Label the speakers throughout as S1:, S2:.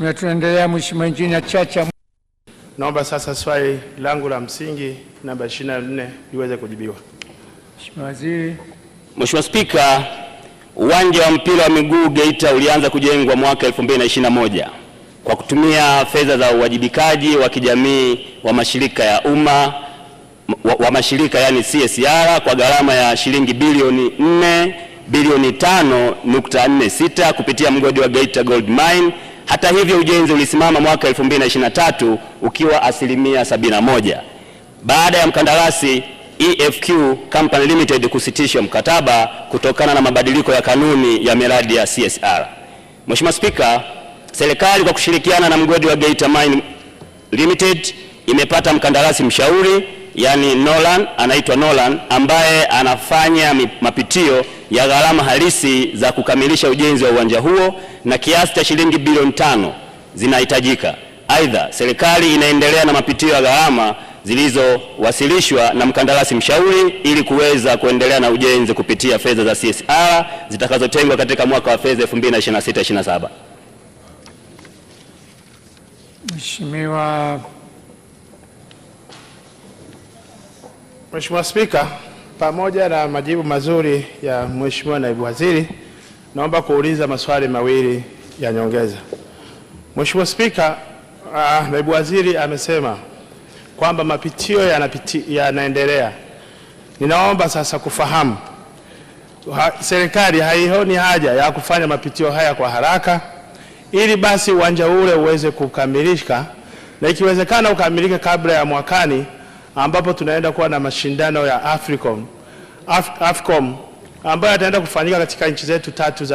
S1: Mheshimiwa, tunaendelea. Mheshimiwa Injinia Chacha.
S2: Naomba sasa swali langu la msingi namba 24 liweze kujibiwa.
S1: Mheshimiwa Waziri.
S3: Mheshimiwa Spika, uwanja wa mpira wa miguu Geita ulianza kujengwa mwaka 2021 kwa kutumia fedha za uwajibikaji wa kijamii wa mashirika ya umma wa mashirika yani CSR kwa gharama ya shilingi bilioni 5.46 kupitia mgodi wa Geita Gold Mine. Hata hivyo, ujenzi ulisimama mwaka 2023 ukiwa 71% baada ya mkandarasi EFQ Company Limited kusitisha mkataba kutokana na mabadiliko ya kanuni ya miradi ya CSR. Mheshimiwa Spika, serikali kwa kushirikiana na mgodi wa Geita Mine Limited imepata mkandarasi mshauri yani Nolan, anaitwa Nolan, ambaye anafanya mapitio ya gharama halisi za kukamilisha ujenzi wa uwanja huo na kiasi cha shilingi bilioni 5 zinahitajika. Aidha, serikali inaendelea na mapitio ya gharama zilizowasilishwa na mkandarasi mshauri ili kuweza kuendelea na ujenzi kupitia fedha za CSR zitakazotengwa katika mwaka wa fedha 2026/27.
S2: Mheshimiwa Spika, pamoja na majibu mazuri ya Mheshimiwa Naibu Waziri, naomba kuuliza maswali mawili ya nyongeza. Mheshimiwa Spika, Naibu Waziri amesema kwamba mapitio yanaendelea. Ninaomba sasa kufahamu serikali haioni haja ya kufanya mapitio haya kwa haraka ili basi uwanja ule uweze kukamilika na ikiwezekana ukamilike kabla ya mwakani ambapo tunaenda kuwa na mashindano ya AFCON ambayo yataenda kufanyika katika nchi zetu 3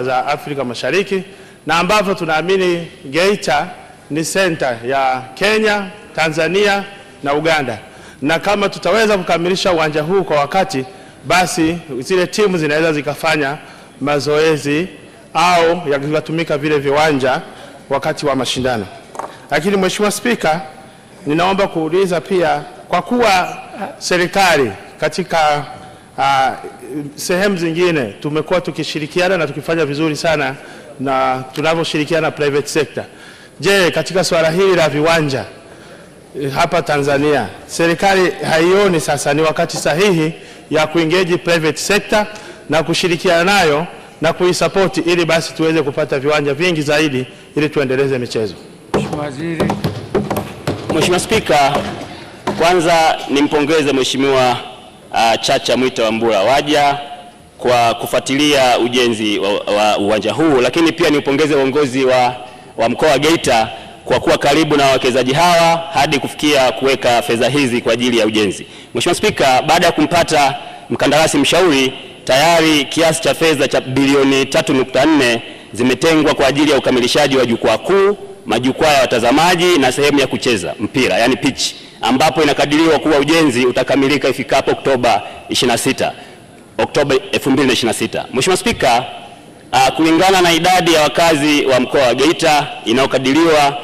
S2: za Afrika Mashariki, na ambapo tunaamini Geita ni center ya Kenya, Tanzania na Uganda. Na kama tutaweza kukamilisha uwanja huu kwa wakati, basi zile timu zinaweza zikafanya mazoezi au yakatumika vile viwanja wakati wa mashindano. Lakini Mheshimiwa Spika, ninaomba kuuliza pia, kwa kuwa serikali katika sehemu zingine tumekuwa tukishirikiana na tukifanya vizuri sana na tunavyoshirikiana private sector. Je, katika swala hili la viwanja hapa Tanzania, serikali haioni sasa ni wakati sahihi ya kuengage private sector na kushirikiana nayo na kuisupport ili basi tuweze kupata viwanja vingi zaidi ili tuendeleze michezo?
S1: Mheshimiwa Waziri.
S3: Mheshimiwa Spika, kwanza nimpongeze Mheshimiwa Chacha Mwita Wambura Waja kwa kufuatilia ujenzi wa uwanja huu, lakini pia niupongeze uongozi wa mkoa wa Geita kwa kuwa karibu na wawekezaji hawa hadi kufikia kuweka fedha hizi kwa ajili ya ujenzi. Mheshimiwa Spika, baada ya kumpata mkandarasi mshauri, tayari kiasi cha fedha cha bilioni 3.4 zimetengwa kwa ajili ya ukamilishaji wa jukwaa kuu, majukwaa ya watazamaji na sehemu ya kucheza mpira yani pitch, ambapo inakadiriwa kuwa ujenzi utakamilika ifikapo Oktoba 2026. Mheshimiwa Spika, kulingana na idadi ya wakazi wa mkoa wa Geita inayokadiriwa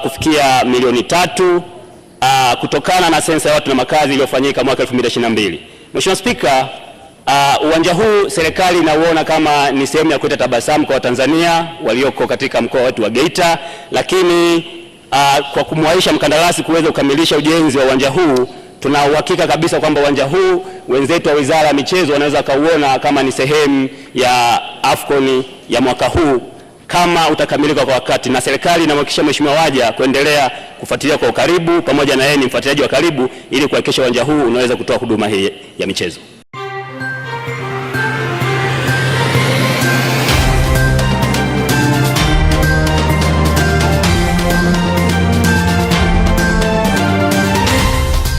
S3: kufikia milioni 3 kutokana na sensa ya watu na makazi iliyofanyika mwaka 2022. Mheshimiwa Spika, uwanja huu serikali inauona kama ni sehemu ya kuleta tabasamu kwa Watanzania walioko katika mkoa wetu wa Geita, lakini kwa kumwaisha mkandarasi kuweza kukamilisha ujenzi wa uwanja huu, tuna uhakika kabisa kwamba uwanja huu wenzetu wa Wizara ya Michezo wanaweza kauona kama ni sehemu ya AFCON ya mwaka huu kama utakamilika kwa wakati, na serikali inamhakikishia Mheshimiwa Waja kuendelea kufuatilia kwa ukaribu, pamoja na yeye ni mfuatiliaji wa karibu, ili kuhakikisha uwanja huu unaweza kutoa huduma hii ya michezo.